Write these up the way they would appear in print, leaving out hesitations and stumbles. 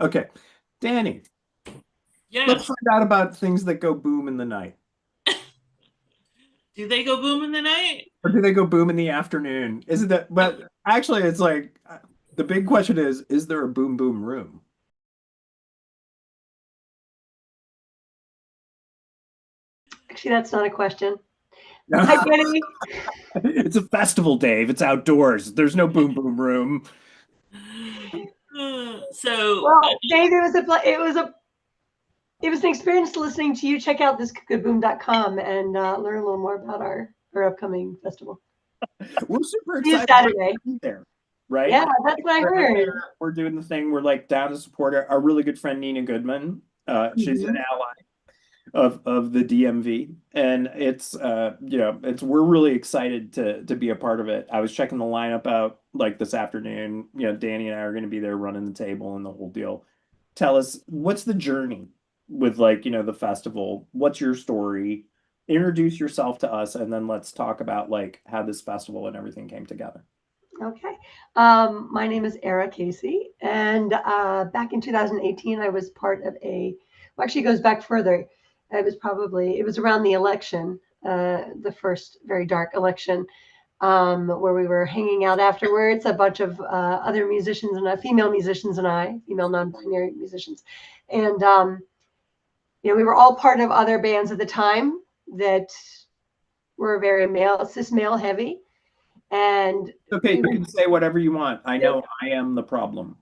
Okay, Danny, let's Yes. find out about things that go boom in the night. Do they go boom in the night? Or do they go boom in the afternoon? Isn't that, but actually, it's like the big question is there a boom boom room? Actually, that's not a question. No, Hi, Jenny. it's a festival, Dave. It's outdoors. There's no boom boom room. So, Well, Dave, it was an experience listening to you. Check out thisgoodboom.com and learn a little more about our upcoming festival. We're super See you excited to Saturday. be there, right? Yeah, that's what I We're out heard. there. We're doing the thing. We're like down to support our really good friend Nina Goodman. She's an Mhm. ally of the DMV, and it's it's we're really excited to be a part of it. I was checking the lineup out like this afternoon. Danny and I are going to be there running the table and the whole deal. Tell us, what's the journey with like the festival? What's your story? Introduce yourself to us, and then let's talk about like how this festival and everything came together. Okay. My name is Era Casey, and back in 2018, I was part of well, actually, it goes back further. It was around the election, the first very dark election, where we were hanging out afterwards, a bunch of other musicians and female musicians and female non-binary musicians, and we were all part of other bands at the time that were very cis male heavy, and Okay, we you were. can say whatever you want. I know I am the problem.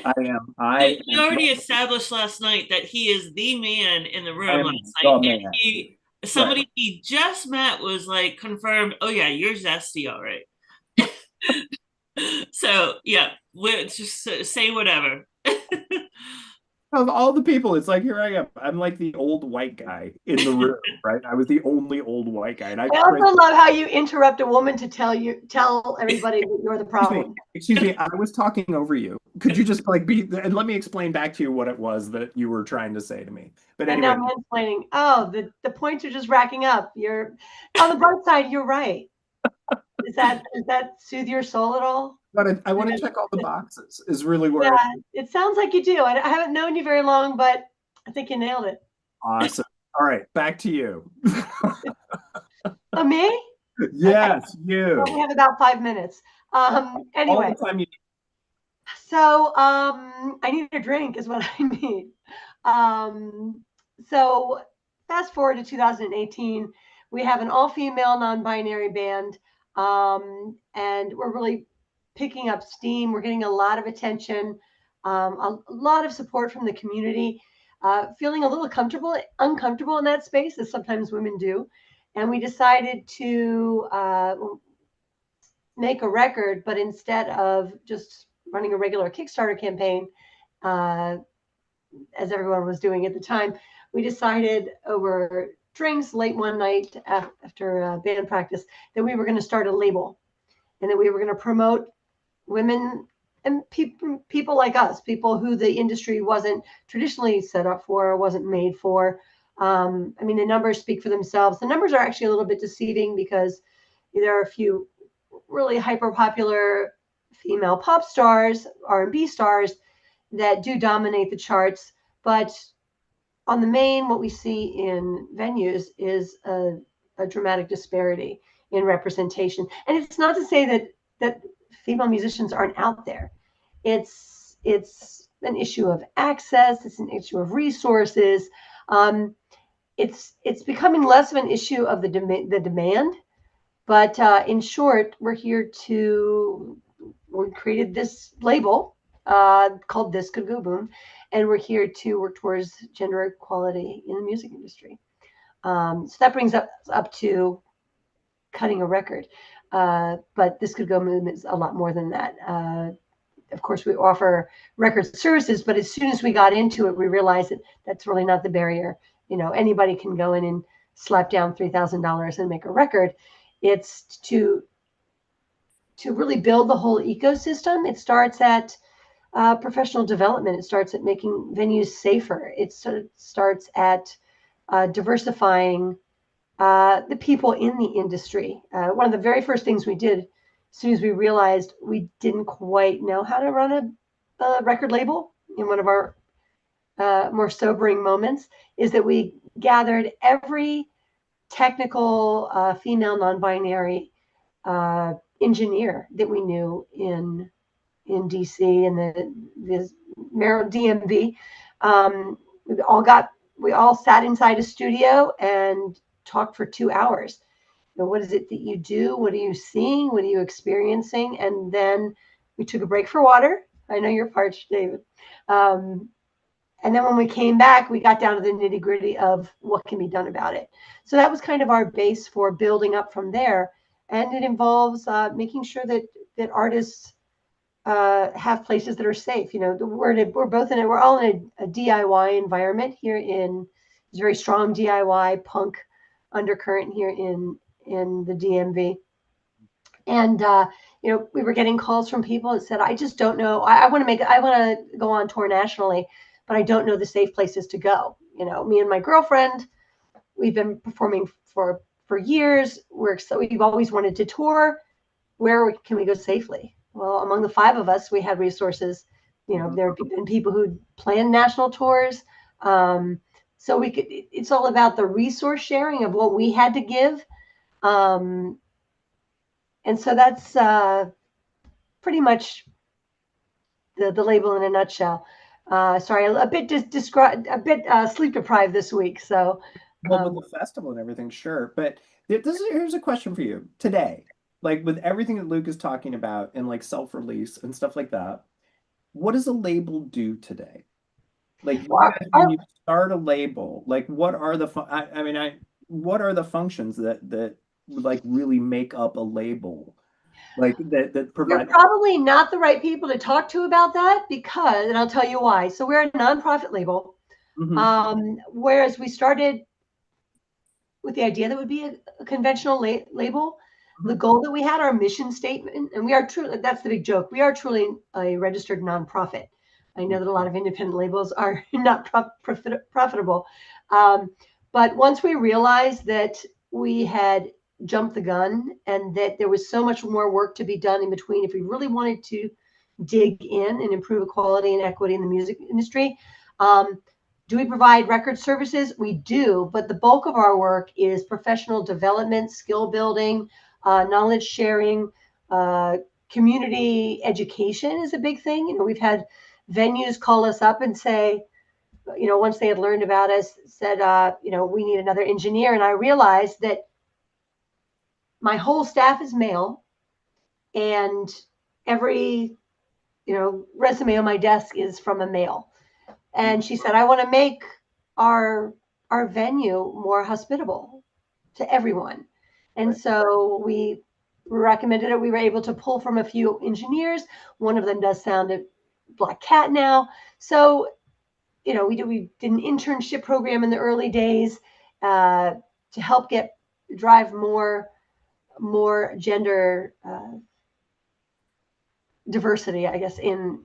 I am. I you am. already established last night that he is the man in the I room am last night, the and man. Right. somebody he just met was like confirmed. Oh yeah, you're zesty, all right. So yeah, we just say whatever. Of all the people, it's like here I am. I'm like the old white guy in the room, right? I was the only old white guy, and I I cringed. also love how you interrupt a woman to tell everybody that you're the Excuse me. problem. Excuse me. I was talking over you. Could you just like be and let me explain back to you what it was that you were trying to say to me? But And now anyway, mansplaining. Oh, the points are just racking up. You're on the bright side. You're right. Does that soothe your soul at all? but I want to check all the boxes. Is really Yeah, where it sounds like you do. I haven't known you very long, but I think you nailed it. awesome. All right, back to you. Oh, me? Okay. Yes, Well, we you. have about 5 minutes. All Anyway, the time you so I need a drink, is what I need. Um, so fast forward to 2018, we have an all-female non-binary band, and we're really picking up steam. We're getting a lot of attention, a lot of support from the community. Feeling a little uncomfortable in that space, as sometimes women do, and we decided to make a record, but instead of just running a regular Kickstarter campaign, uh, as everyone was doing at the time, we decided over drinks late one night after band practice that we were going to start a label and that we were going to promote women and people like us, people who the industry wasn't traditionally set up for or wasn't made for. I mean, the numbers speak for themselves. The numbers are actually a little bit deceiving because there are a few really hyper popular female pop stars, R&B stars that do dominate the charts, but on the main, what we see in venues is a dramatic disparity in representation. And it's not to say that female musicians aren't out there. It's an issue of access. It's an issue of resources. Um, it's becoming less of an issue of the demand. But in short, we're here to we created this label called This Could Go Boom, and we're here to work towards gender equality in the music industry. So that brings us up to cutting a record. But This Could Go Boom is a lot more than that. Of course, we offer record services, but as soon as we got into it, we realized that that's really not the barrier. Anybody can go in and slap down $3,000 and make a record. It's to really build the whole ecosystem. It starts at professional development. It starts at making venues safer. It sort of starts at diversifying the people in the industry. One of the very first things we did, as soon as we realized we didn't quite know how to run a record label, in one of our more sobering moments, is that we gathered every technical female non-binary engineer that we knew in DC and the Maryland DMV. We all sat inside a studio and talked for 2 hours. What is it that you do? What are you seeing? What are you experiencing? And then we took a break for water. I know you're parched, David. And then when we came back, we got down to the nitty gritty of what can be done about it. So that was kind of our base for building up from there. And it involves making sure that artists have places that are safe. We're both in it. We're all in a DIY environment here there's a very strong DIY punk undercurrent here in the DMV. And, we were getting calls from people that said, I just don't know. I want to go on tour nationally, but I don't know the safe places to go. Me and my girlfriend, we've been performing for years. We've always wanted to tour. Where can we go safely? Well, among the 5 of us, we had resources. There have been people who planned national tours. So it's all about the resource sharing of what we had to give. And so that's pretty much the label in a nutshell. Sorry, a bit sleep deprived this week. So, well, with the festival and everything, sure. But here's a question for you today. Like with everything that Luke is talking about and like self-release and stuff like that, what does a label do today? Like when you start a label, like what are the what are the functions that like really make up a label? Like that provide. You're probably not the right people to talk to about that and I'll tell you why. So we're a nonprofit label. Whereas we started with the idea that would be a conventional label. The goal that we had, our mission statement, and we are truly, that's the big joke. We are truly a registered nonprofit. I know that a lot of independent labels are not profitable. But once we realized that we had jumped the gun and that there was so much more work to be done in between, if we really wanted to dig in and improve equality and equity in the music industry, do we provide record services? We do, but the bulk of our work is professional development, skill building, knowledge sharing, community education is a big thing. We've had venues call us up and say, once they had learned about us, said, we need another engineer. And I realized that my whole staff is male, and every, resume on my desk is from a male. And she said, I want to make our venue more hospitable to everyone. And so we recommended it. We were able to pull from a few engineers. One of them does sound at Black Cat now. So, we did an internship program in the early days to help drive more gender diversity, I guess, in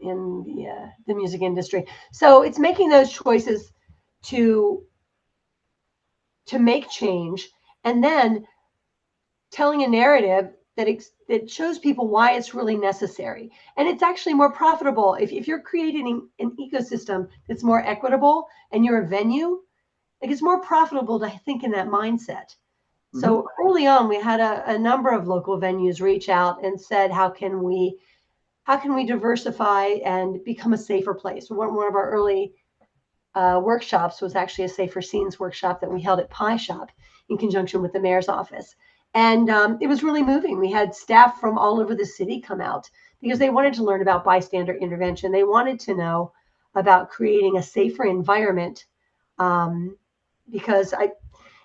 the music industry. So it's making those choices to make change, and then telling a narrative that shows people why it's really necessary. And it's actually more profitable if you're creating an ecosystem that's more equitable and you're a venue. Like, it's more profitable to think in that mindset. So early on, we had a number of local venues reach out and said, how can we diversify and become a safer place? One of our early workshops was actually a Safer Scenes workshop that we held at Pie Shop in conjunction with the mayor's office. And it was really moving. We had staff from all over the city come out because they wanted to learn about bystander intervention. They wanted to know about creating a safer environment, because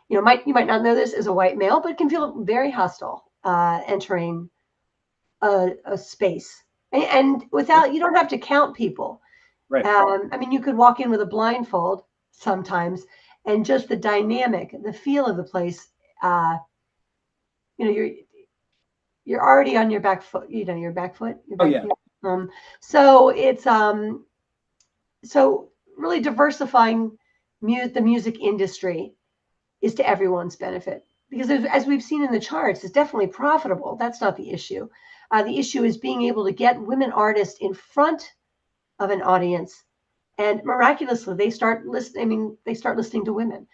you might not know this as a white male, but it can feel very hostile entering a space. And you don't have to count people. Right. You could walk in with a blindfold sometimes, and just the dynamic, the feel of the place, you're already on your back foot. Your back foot. So it's so really diversifying the music industry is to everyone's benefit, because as we've seen in the charts, it's definitely profitable. That's not the issue. The issue is being able to get women artists in front of an audience And miraculously, they start listening. I mean, they start listening to women.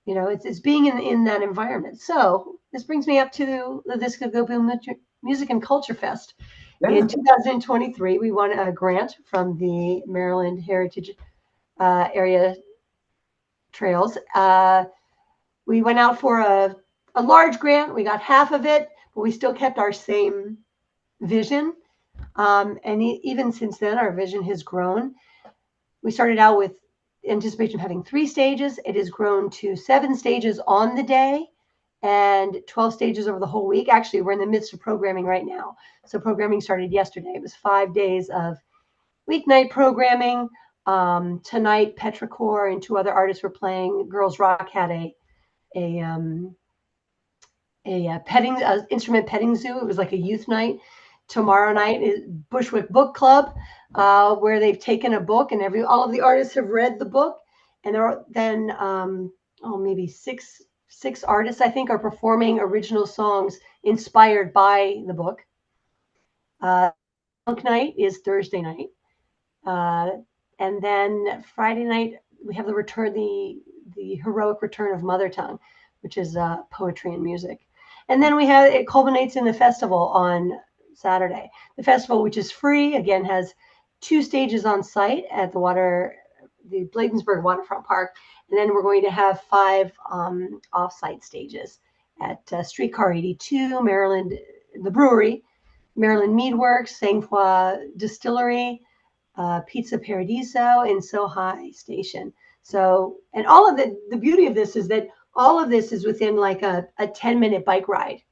You know, it's being in that environment. So this brings me up to the This Could Go Boom Music and Culture Fest. Yeah. In 2023, we won a grant from the Maryland Heritage Area Trails. We went out for a large grant. We got half of it, but we still kept our same vision. And even since then, our vision has grown. We started out with anticipation of having 3 stages. It has grown to 7 stages on the day and 12 stages over the whole week. Actually, we're in the midst of programming right now. So programming started yesterday. It was 5 days of weeknight programming. Tonight, Petrichor and 2 other artists were playing. Girls Rock had a petting instrument petting zoo. It was like a youth night. Tomorrow night is Bushwick Book Club, where they've taken a book and all of the artists have read the book, and there are then maybe six artists I think are performing original songs inspired by the book. Punk night is Thursday night, and then Friday night we have the heroic return of Mother Tongue, which is poetry and music. And then it culminates in the festival on Saturday. The festival, which is free, again, has 2 stages on site at the Bladensburg Waterfront Park. And then we're going to have 5 off-site stages at Streetcar 82, Maryland, the brewery, Maryland Meadworks, Sang-Froid Distillery, Pizza Paradiso, and Sohai Station. So, and all of the beauty of this is that all of this is within like a 10-minute bike ride.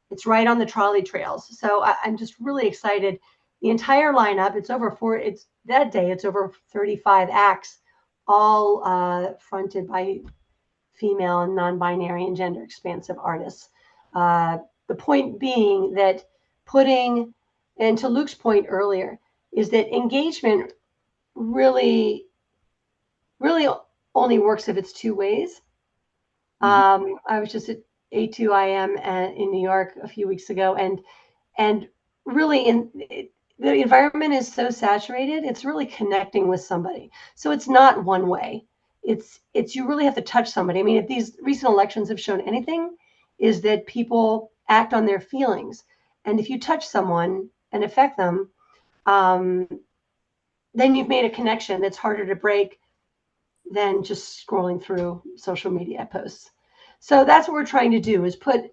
It's right on the trolley trails. So I'm just really excited. The entire lineup, it's over 35 acts, all fronted by female and non-binary and gender expansive artists. The point being that and to Luke's point earlier, is that engagement really, really only works if it's 2 ways. I was just at A2IM in New York a few weeks ago, and really the environment is so saturated, it's really connecting with somebody. So it's not one way. It's you really have to touch somebody. I mean, if these recent elections have shown anything, is that people act on their feelings. And if you touch someone and affect them, then you've made a connection that's harder to break than just scrolling through social media posts. So that's what we're trying to do, is put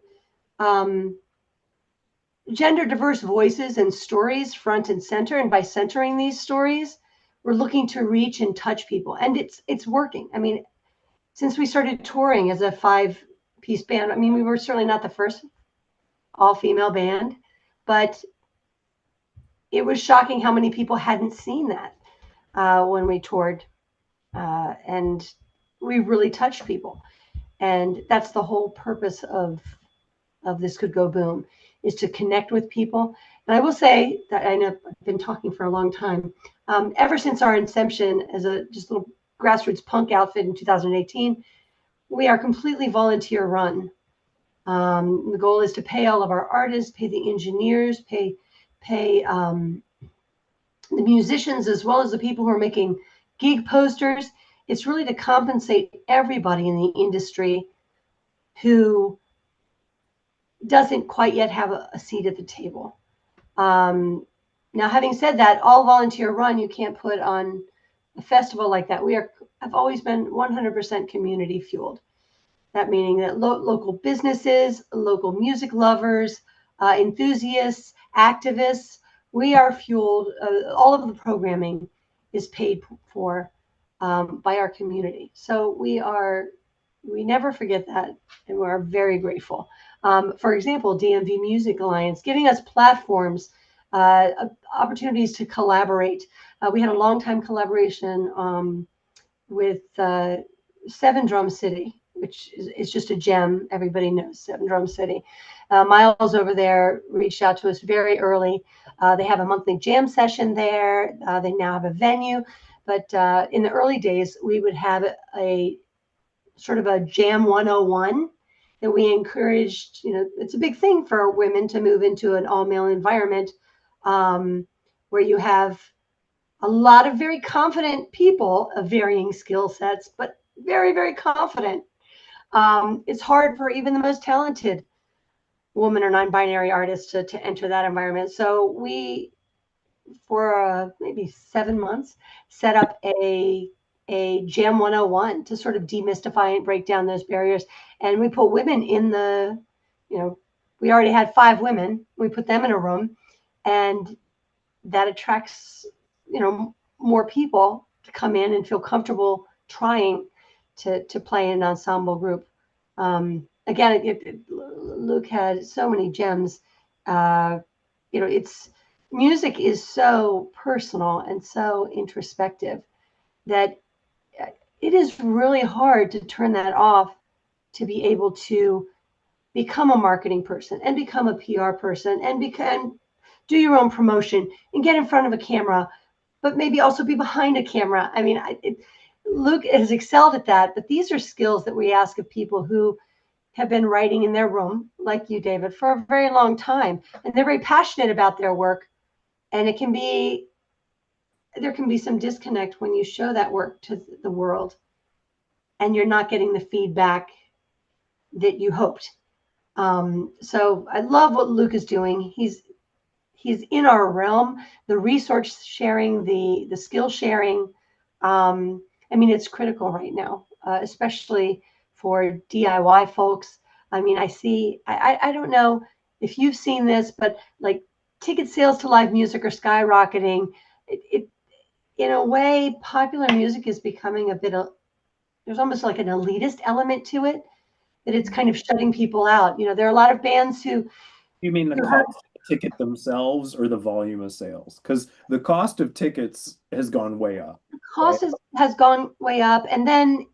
gender diverse voices and stories front and center. And by centering these stories, we're looking to reach and touch people. And it's working. I mean, since we started touring as a 5-piece band, I mean, we were certainly not the first all-female band, but it was shocking how many people hadn't seen that when we toured. And we really touched people. And that's the whole purpose of This Could Go Boom, is to connect with people. And I will say that I know I've been talking for a long time. Ever since our inception as a just little grassroots punk outfit in 2018, we are completely volunteer run. The goal is to pay all of our artists, pay the engineers, pay the musicians, as well as the people who are making gig posters. It's really to compensate everybody in the industry who doesn't quite yet have a seat at the table. Now, having said that, all volunteer run, you can't put on a festival like that. I've always been 100% community fueled. That meaning that local businesses, local music lovers, enthusiasts, activists, we are fueled. All of the programming is paid for by our community. So we never forget that, and we're very grateful. For example, DMV Music Alliance giving us platforms, opportunities to collaborate. We had a long-time collaboration with Seven Drum City, which is just a gem. Everybody knows Seven Drum City. Miles over there reached out to us very early. They have a monthly jam session there. They now have a venue. But in the early days, we would have a sort of a Jam 101 that we encouraged. It's a big thing for women to move into an all-male environment where you have a lot of very confident people of varying skill sets, but very, very confident. It's hard for even the most talented woman or non-binary artist to enter that environment. So we, for maybe 7 months, set up a Jam 101 to sort of demystify and break down those barriers. And we put women in the, we already had 5 women. We put them in a room, and that attracts, more people to come in and feel comfortable trying to play in an ensemble group. Again, Luke had so many gems. Music is so personal and so introspective that it is really hard to turn that off, to be able to become a marketing person and become a PR person and do your own promotion and get in front of a camera, but maybe also be behind a camera. I mean, Luke has excelled at that, but these are skills that we ask of people who have been writing in their room, like you, David, for a very long time, and they're very passionate about their work. And there can be some disconnect when you show that work to the world and you're not getting the feedback that you hoped. So I love what Luke is doing. He's in our realm, the resource sharing, the skill sharing. It's critical right now, especially for DIY folks. I mean, I don't know if you've seen this, but like ticket sales to live music are skyrocketing. It in a way, popular music is becoming there's almost like an elitist element to it, that it's kind of shutting people out. There are a lot of bands who. You mean the cost of the ticket themselves or the volume of sales? Because the cost of tickets has gone way up. The cost has gone way up. And then,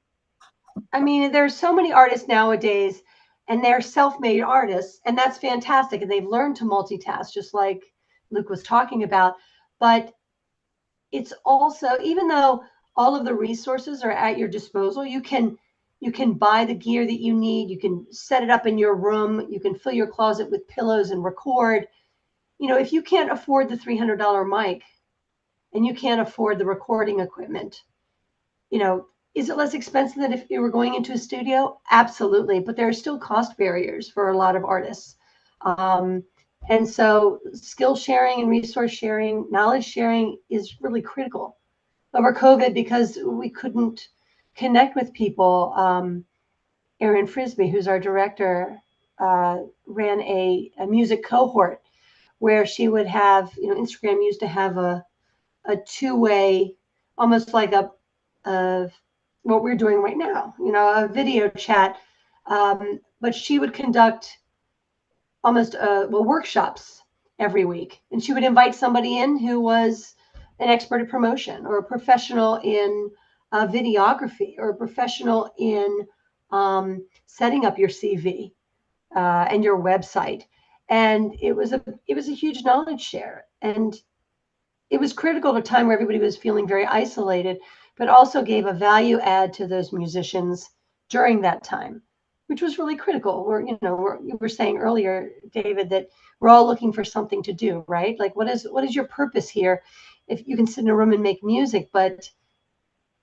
there's so many artists nowadays, and they're self-made artists, and that's fantastic. And they've learned to multitask, just like Luke was talking about. But it's also, even though all of the resources are at your disposal, you can buy the gear that you need. You can set it up in your room. You can fill your closet with pillows and record. If you can't afford the $300 mic and you can't afford the recording equipment, is it less expensive than if you were going into a studio? Absolutely. But there are still cost barriers for a lot of artists. And so skill sharing and resource sharing, knowledge sharing is really critical over COVID, because we couldn't connect with people. Erin Frisbee, who's our director, ran a music cohort where she would have, Instagram used to have a two-way, almost like what we're doing right now, a video chat. But she would conduct almost workshops every week, and she would invite somebody in who was an expert at promotion, or a professional in videography, or a professional in setting up your CV and your website. And it was a huge knowledge share, and it was critical at a time where everybody was feeling very isolated, but also gave a value add to those musicians during that time, which was really critical. You were saying earlier, David, that we're all looking for something to do, right? Like, what is your purpose here? If you can sit in a room and make music, but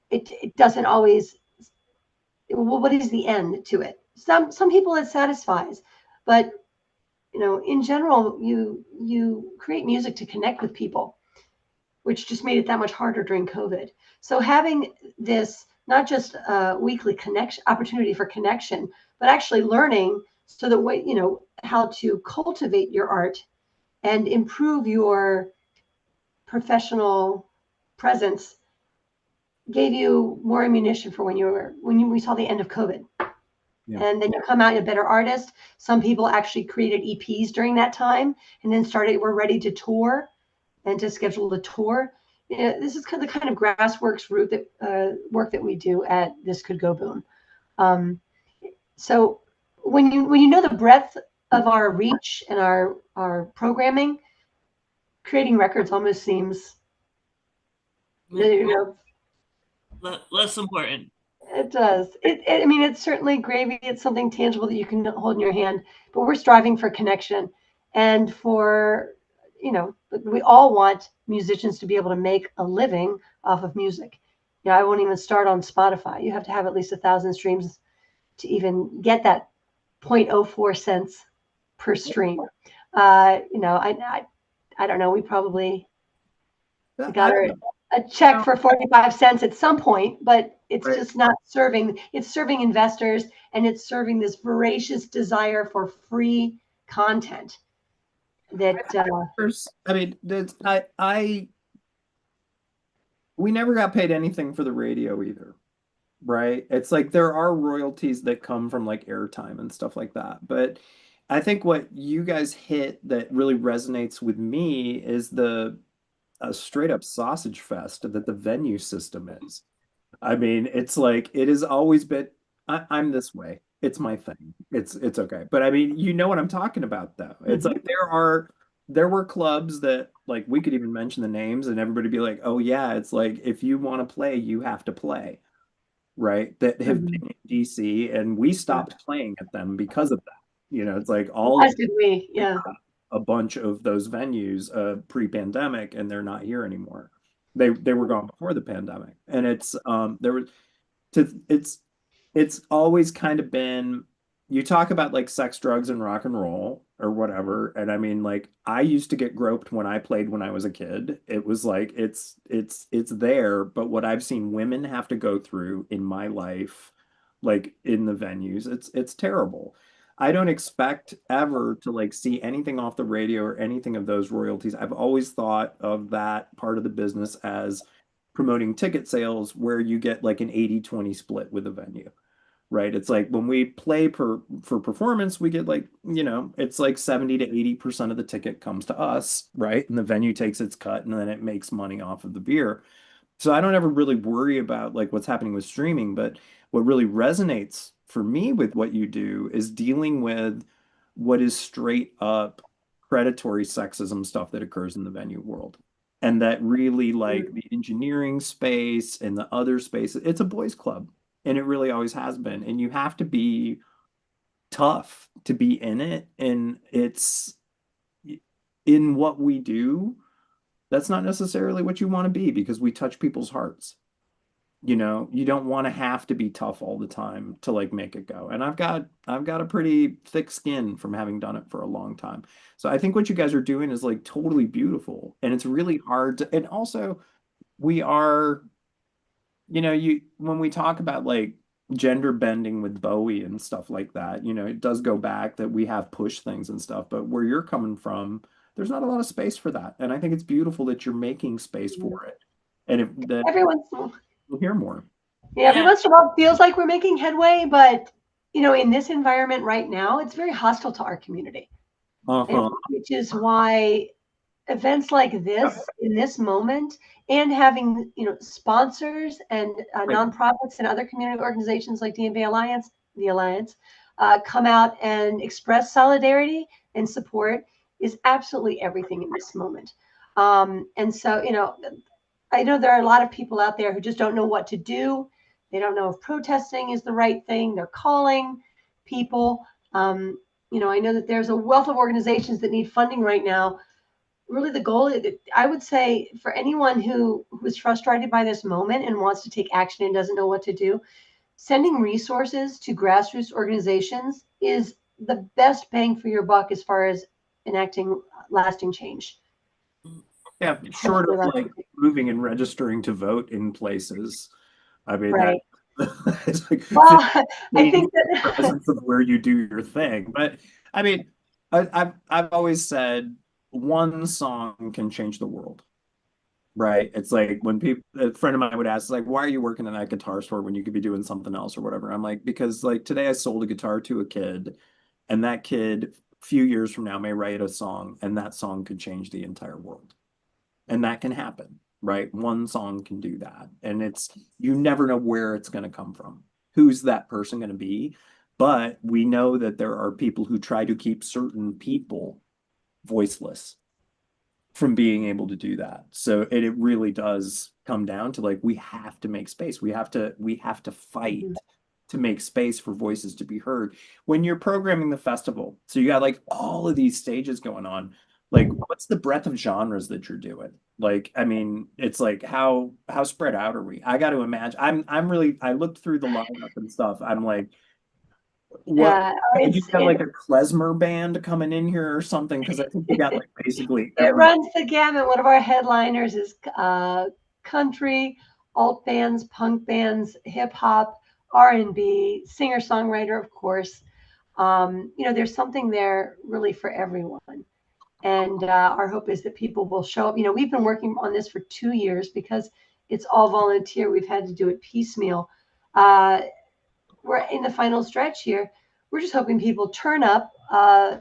it doesn't always. Well, what is the end to it? Some people it satisfies, but in general, you create music to connect with people, which just made it that much harder during COVID. So having this, not just a weekly opportunity for connection, but actually learning so that how to cultivate your art and improve your professional presence, gave you more ammunition for when we saw the end of COVID. Yeah. And then you come out a better artist. Some people actually created EPs during that time, and then were ready to tour and to schedule the tour. This is the kind of grassroots work that we do at This Could Go Boom. So when you know the breadth of our reach and our programming, creating records almost seems less important. It does. It's certainly gravy. It's something tangible that you can hold in your hand, but we're striving for connection and for you know, we all want musicians to be able to make a living off of music. You know, I won't even start on Spotify. You have to have at least 1,000 streams to even get that 0.04 cents per stream. You know, I don't know. We probably got a check for 45 cents at some point, but it's just not serving. It's serving investors, and it's serving this voracious desire for free content. That I mean, we never got paid anything for the radio either, right? It's like there are royalties that come from like airtime and stuff like that. But I think what you guys hit that really resonates with me is the a straight up sausage fest that the venue system is. I mean, it's like it has always been. I'm this way. It's my thing. It's okay. But I mean, you know what I'm talking about, though. It's like there were clubs that like we could even mention the names and everybody be like, oh yeah, it's like if you want to play, you have to play, right? That have been in DC, and we stopped playing at them because of that. You know, it's like all as did we, yeah. a bunch of those venues pre-pandemic, and they're not here anymore. They were gone before the pandemic, and it's there was to it's always kind of been you talk about like sex, drugs, and rock and roll or whatever, and I mean like I used to get groped when I played when I was a kid. It was like it's there, but what I've seen women have to go through in my life, like in the venues, it's terrible. I don't expect ever to like see anything off the radio or anything of those royalties. I've always thought of that part of the business as promoting ticket sales where you get like an 80-20 split with a venue, right? It's like when we play for performance, we get like, you know, it's like 70 to 80% of the ticket comes to us, right? And the venue takes its cut and then it makes money off of the beer. So I don't ever really worry about like what's happening with streaming, but what really resonates for me with what you do is dealing with what is straight up predatory sexism stuff that occurs in the venue world. And that really like the engineering space and the other space, it's a boys club and it really always has been. And you have to be tough to be in it. And it's in what we do, that's not necessarily what you want to be because we touch people's hearts. You know, you don't want to have to be tough all the time to like make it go. And I've got a pretty thick skin from having done it for a long time. So I think what you guys are doing is like totally beautiful. And it's really hard to, and also we are, you know, you when we talk about like gender bending with Bowie and stuff like that, you know, it does go back that we have push things and stuff, but where you're coming from, there's not a lot of space for that. And I think it's beautiful that you're making space for it. And if that Everyone's we'll hear more. Yeah, every once in a while it feels like we're making headway, but you know, in this environment right now, it's very hostile to our community. Which is why events like this in this moment and having, you know, sponsors and nonprofits and other community organizations like DMV Alliance, the Alliance, come out and express solidarity and support is absolutely everything in this moment. And so, you know, I know there are a lot of people out there who just don't know what to do. They don't know if protesting is the right thing. They're calling people. You know, I know that there's a wealth of organizations that need funding right now. Really, the goal, I would say, for anyone who is frustrated by this moment and wants to take action and doesn't know what to do, sending resources to grassroots organizations is the best bang for your buck as far as enacting lasting change. Yeah, short of like moving and registering to vote in places. I mean, right. It's like, well, I think that presence of where you do your thing. But I mean, I've always said one song can change the world. Right. It's like when people, a friend of mine would ask, like, why are you working in that guitar store when you could be doing something else or whatever? I'm like, because like today I sold a guitar to a kid, and that kid, a few years from now, may write a song, and that song could change the entire world. And that can happen, right? One song can do that. And it's, you never know where it's going to come from. Who's that person going to be? But we know that there are people who try to keep certain people voiceless from being able to do that. So it really does come down to like we have to make space. We have to fight to make space for voices to be heard. When you're programming the festival, so you got like all of these stages going on, like what's the breadth of genres that you're doing? Like, I mean, it's like how spread out are we? I got to imagine. I'm really I looked through the lineup and stuff. I'm like, what Yeah, did you have like a klezmer band coming in here or something? Because I think you got like basically it every runs the gamut. One of our headliners is country, alt bands, punk bands, hip hop, R&B, singer songwriter, of course. There's something there really for everyone. And our hope is that people will show up. We've been working on this for 2 years because it's all volunteer. We've had to do it piecemeal. We're in the final stretch here. We're just hoping people turn up,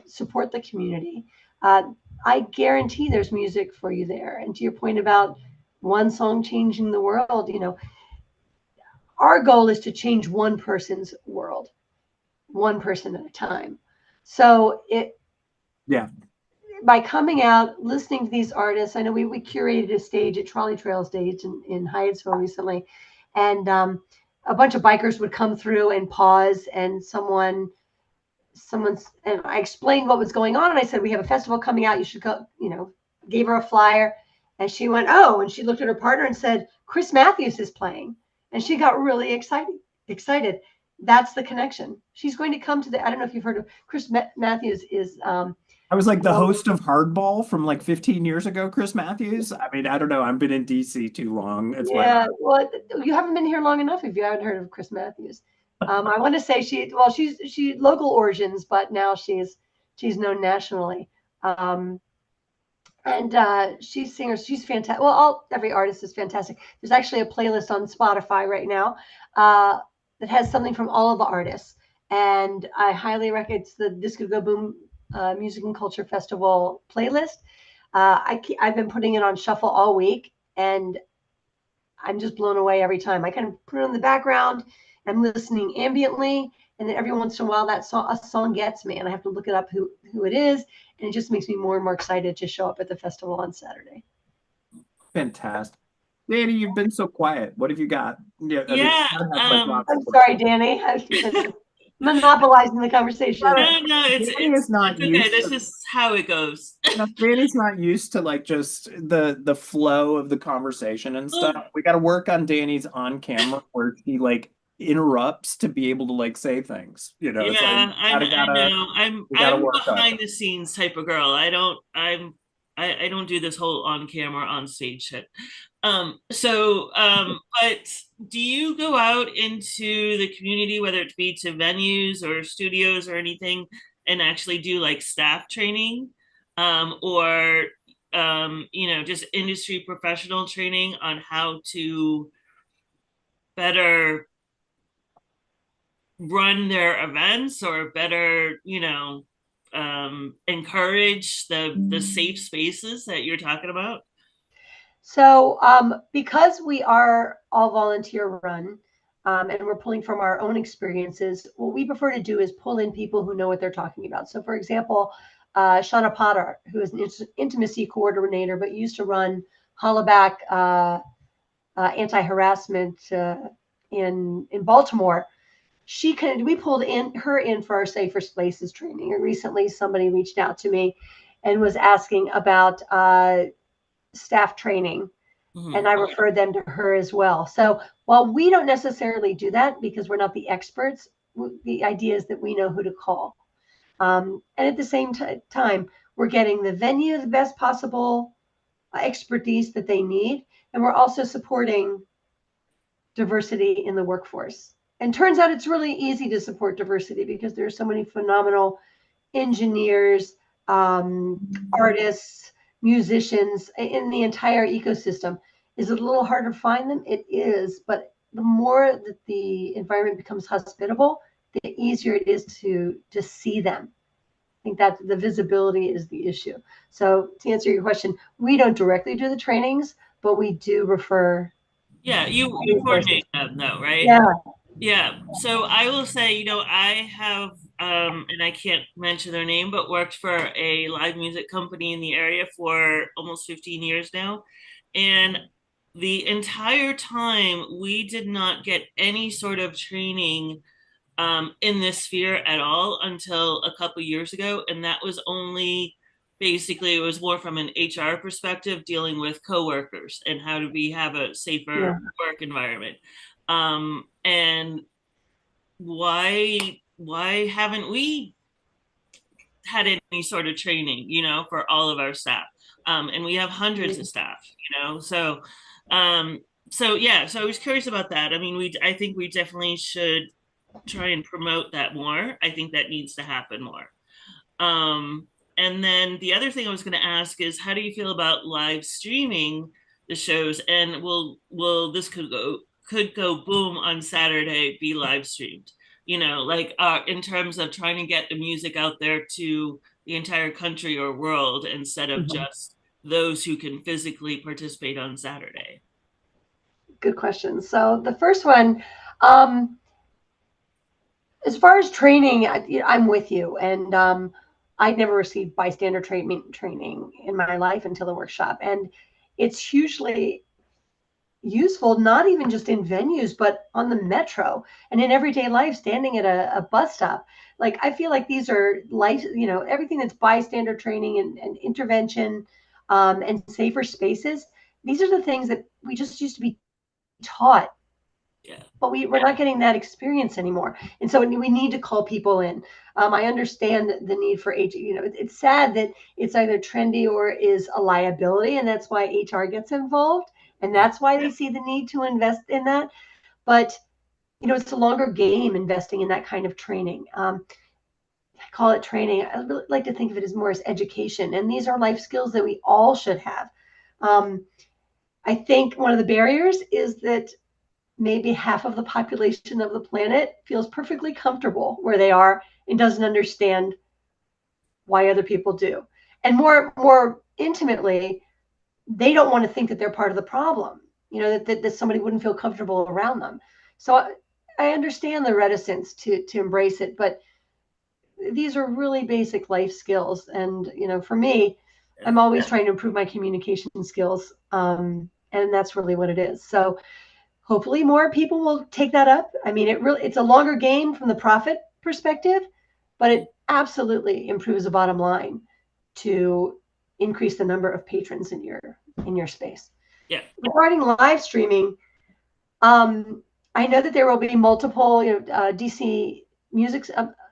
support the community. I guarantee there's music for you there. And to your point about one song changing the world, our goal is to change one person's world, one person at a time. So yeah. by coming out, listening to these artists, I know we curated a stage at Trolley Trail Stage in Hyattsville recently, and a bunch of bikers would come through and pause, and someone's, and I explained what was going on, and I said, we have a festival coming out, you should go, gave her a flyer, and she went, oh, and she looked at her partner and said, Chris Matthews is playing, and she got really excited. That's the connection. She's going to come to I don't know if you've heard of Chris Matthews is I was like the well, host of Hardball from like 15 years ago, Chris Matthews. I mean, I don't know. I've been in DC too long. It's my yeah, well, you haven't been here long enough if you haven't heard of Chris Matthews. I want to say she local origins, but now she's known nationally. And she's singer. She's fantastic. Well, every artist is fantastic. There's actually a playlist on Spotify right now that has something from all of the artists, and I highly recommend. It's the Disco Go Boom Music and Culture Festival playlist. I've been putting it on shuffle all week, and I'm just blown away every time. I kind of put it in the background. I'm listening ambiently, and then every once in a while, a song gets me, and I have to look it up who it is, and it just makes me more and more excited to show up at the festival on Saturday. fantastic. Danny, you've been so quiet. What have you got? Yeah, I mean, Yeah, I'm sorry, Danny. I've been monopolizing the conversation. no, Danny is not it's okay. used This to, is how it goes. Danny's not used to like just the flow of the conversation and Well, stuff. We got to work on Danny's on camera where he like interrupts to be able to like say things. It's like yeah, I know. we gotta I'm work on behind it. the scenes type of girl. I don't do this whole on camera on stage shit. But do you go out into the community, whether it be to venues or studios or anything, and actually do like staff training, or just industry professional training on how to better run their events or better, encourage the safe spaces that you're talking about? So, because we are all volunteer run, and we're pulling from our own experiences, what we prefer to do is pull in people who know what they're talking about. So, for example, Shauna Potter, who is an intimacy coordinator, but used to run Hollaback anti-harassment in Baltimore. We pulled her in for our Safer Spaces training. And recently, somebody reached out to me and was asking about staff training, and I referred them to her as well. So while we don't necessarily do that because we're not the experts, the idea is that we know who to call. And at the same time, we're getting the venue the best possible expertise that they need, and we're also supporting diversity in the workforce. And turns out it's really easy to support diversity because there's so many phenomenal engineers, artists, musicians in the entire ecosystem. Is it a little harder to find them? It is, but the more that the environment becomes hospitable, the easier it is to see them. I think that the visibility is the issue. So to answer your question, we don't directly do the trainings, but we do refer. Yeah, you coordinate them though, right? Yeah. Yeah. So I will say, I have and I can't mention their name, but worked for a live music company in the area for almost 15 years now. And the entire time we did not get any sort of training in this sphere at all until a couple years ago. And that was only basically it was more from an HR perspective, dealing with coworkers and how do we have a safer Yeah. work environment. And why haven't we had any sort of training, for all of our staff? And we have hundreds of staff, um, so yeah, so I was curious about that. I mean, I think we definitely should try and promote that more. I think that needs to happen more. And then the other thing I was going to ask is, how do you feel about live streaming the shows? And will this could go boom on Saturday, be live streamed? Like in terms of trying to get the music out there to the entire country or world instead of Mhm. just those who can physically participate on Saturday. Good question. So the first one, um, as far as training, I'm with you. And I never received bystander training in my life until the workshop. And it's hugely useful, not even just in venues, but on the metro and in everyday life, standing at a bus stop. Like, I feel like these are life, everything that's bystander training and intervention, and safer spaces. These are the things that we just used to be taught, Yeah. but we're not getting that experience anymore. And so we need to call people in. I understand the need for it's sad that it's either trendy or is a liability, and that's why HR gets involved. And that's why they see the need to invest in that. But, it's a longer game investing in that kind of training. I call it training. I really like to think of it as more as education. And these are life skills that we all should have. I think one of the barriers is that maybe half of the population of the planet feels perfectly comfortable where they are and doesn't understand why other people do. And more intimately, they don't want to think that they're part of the problem, that somebody wouldn't feel comfortable around them. So I understand the reticence to embrace it, but these are really basic life skills. And, for me, I'm always trying to improve my communication skills. And that's really what it is. So hopefully more people will take that up. I mean, it's a longer game from the profit perspective, but it absolutely improves the bottom line to increase the number of patrons in your space. Yeah. Regarding live streaming, I know that there will be multiple, DC Music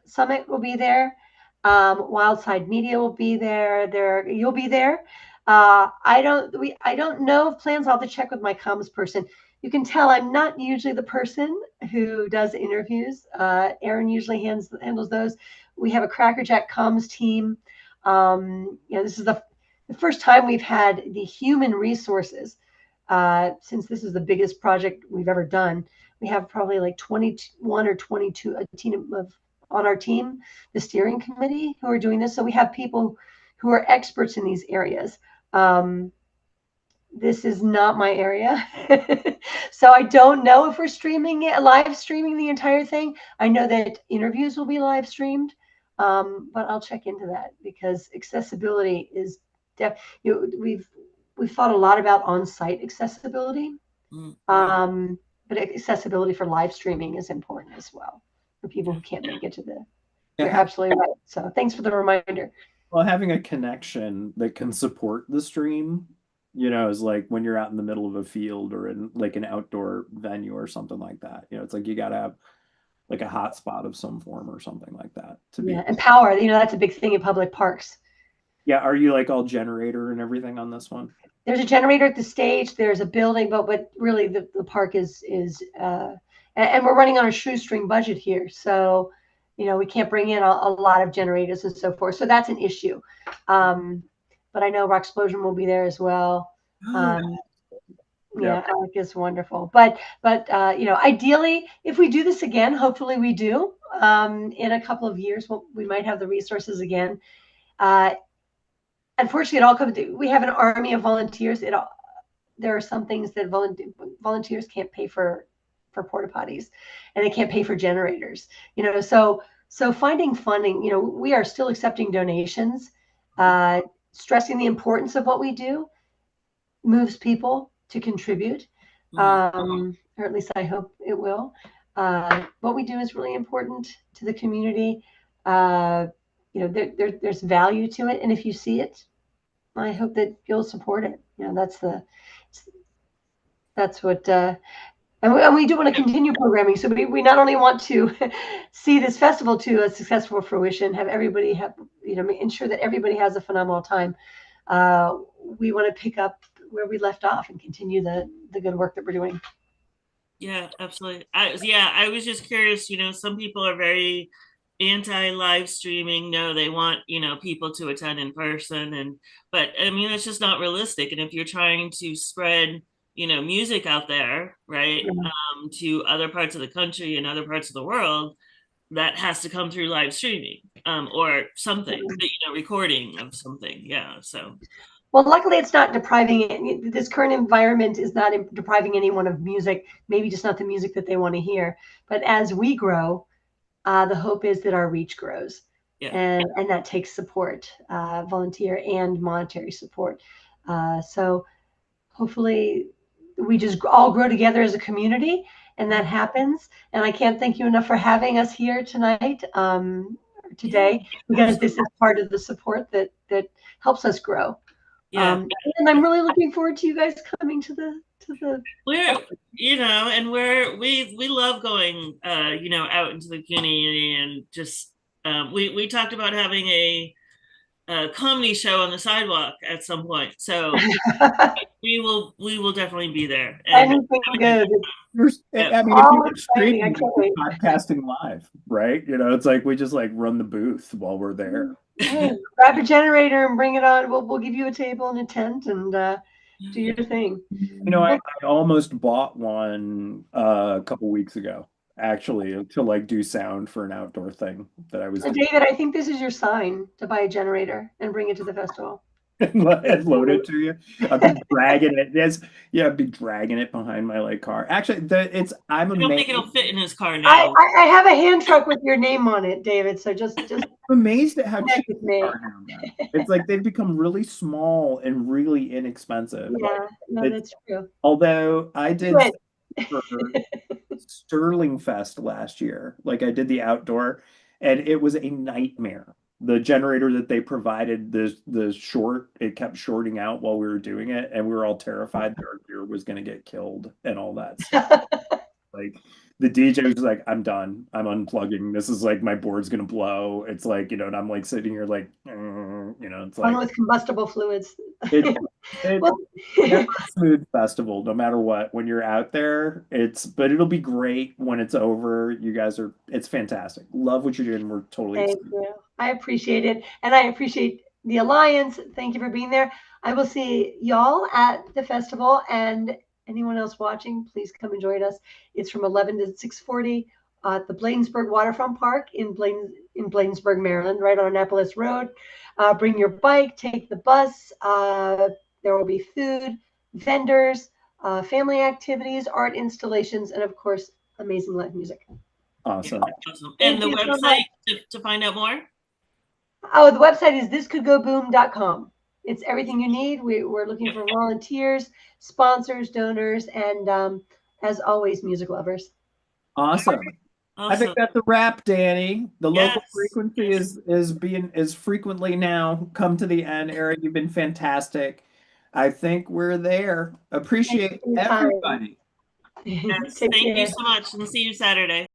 Summit will be there. Wildside Media will be there. You'll be there. I don't know of plans. I'll have to check with my comms person. You can tell I'm not usually the person who does interviews. Aaron usually handles those. We have a Crackerjack comms team. This is the first time we've had the human resources, since this is the biggest project we've ever done. We have probably like 21 or 22 a team on our team, the steering committee, who are doing this. So we have people who are experts in these areas. This is not my area. So I don't know if we're live streaming the entire thing. I know that interviews will be live streamed, but I'll check into that because accessibility is we've thought a lot about on-site accessibility, but accessibility for live streaming is important as well for people who can't make it to the. You're absolutely right. So thanks for the reminder. Well, having a connection that can support the stream, is like when you're out in the middle of a field or in like an outdoor venue or something like that. It's like you got to have like a hotspot of some form or something like that to be. And power, that's a big thing in public parks. Yeah, are you like all generator and everything on this one? There's a generator at the stage. There's a building, but really the park is and we're running on a shoestring budget here, so we can't bring in a lot of generators and so forth. So that's an issue. But I know Rocksplosion will be there as well. Yeah, Alec is wonderful. But ideally, if we do this again, hopefully we do. In a couple of years, we might have the resources again. Unfortunately, it all comes to, we have an army of volunteers. There are some things that volunteers can't pay for porta potties, and they can't pay for generators. So finding funding. We are still accepting donations. Stressing the importance of what we do moves people to contribute, or at least I hope it will. What we do is really important to the community. there's value to it. And if you see it, I hope that you'll support it. That's what, and we do want to continue programming. So we not only want to see this festival to a successful fruition, have everybody have, ensure that everybody has a phenomenal time. We want to pick up where we left off and continue the good work that we're doing. Yeah, absolutely. I was just curious, some people are very anti live streaming. No, they want, people to attend in person, but I mean, it's just not realistic. And if you're trying to spread, music out there, right, to other parts of the country and other parts of the world, that has to come through live streaming, or something, recording of something. Yeah. So. Well, luckily, it's not depriving. This current environment is not depriving anyone of music. Maybe just not the music that they want to hear. But as we grow, the hope is that our reach grows, and that takes support, volunteer and monetary support. So hopefully, we just all grow together as a community, and that happens. And I can't thank you enough for having us here tonight, today, because this is part of the support that helps us grow. Yeah. And I'm really looking forward to you guys coming to the. We're, and we love going, out into the community, and just, we talked about having a comedy show on the sidewalk at some point. So we will definitely be there. Anything good. I mean, if you're streaming, podcasting live, right? It's like we just like run the booth while we're there. Grab a generator and bring it on. We'll give you a table and a tent and do your thing. I almost bought one a couple weeks ago, actually, to like do sound for an outdoor thing that I was. David, I think this is your sign to buy a generator and bring it to the festival. And load it to you. I'd be dragging it. I'd be dragging it behind my car. Actually, I'm amazed. I don't think it'll fit in his car now. I have a hand truck with your name on it, David. So just I'm amazed at how cheap they are now. It's like they've become really small and really inexpensive. Yeah, no, that's true. Although I did for Sterling Fest last year, like I did the outdoor, and it was a nightmare. The generator that they provided, it kept shorting out while we were doing it, and we were all terrified that our gear was going to get killed and all that stuff. Like the DJ was like, "I'm done. I'm unplugging. This is like my board's going to blow." It's like, and I'm like sitting here like, it's like with combustible fluids. It's a smooth festival, no matter what. When you're out there, but it'll be great when it's over. You guys it's fantastic. Love what you're doing. We're totally. Thank you. I appreciate it. And I appreciate the Alliance. Thank you for being there. I will see y'all at the festival, and anyone else watching, please come and join us. It's from 11 to 6:40 at the Bladensburg Waterfront Park in Bladensburg, Maryland, right on Annapolis Road. Bring your bike, take the bus. There will be food, vendors, family activities, art installations, and of course, amazing live music. Awesome. And the website to find out more? Oh, the website is thiscouldgoboom.com. It's everything you need. We're looking for volunteers, sponsors, donors, and as always, music lovers. Awesome. I think that's a wrap, Danny. The local frequency is frequently now come to the end. Eric, you've been fantastic. I think we're there. Appreciate everybody. Yes, thank you so much, and see you Saturday.